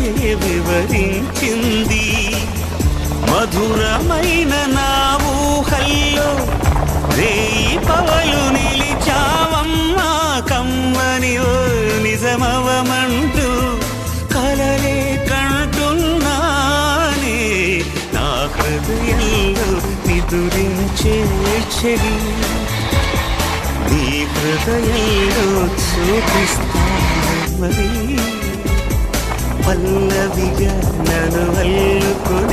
మనసే వివరించింది. మధురమైన నా ఊహల్లో రేయి పవలు నిలిచావమ్మా, కమ్మని ఓ నిజమవమంటూ కలలే కంటున్నానే. నా హృదయంలో నిదురించే చెలి నీ హృదయంలో చూపిస్తాను మరి, పల్లవిగా నన్ను అల్లుకొని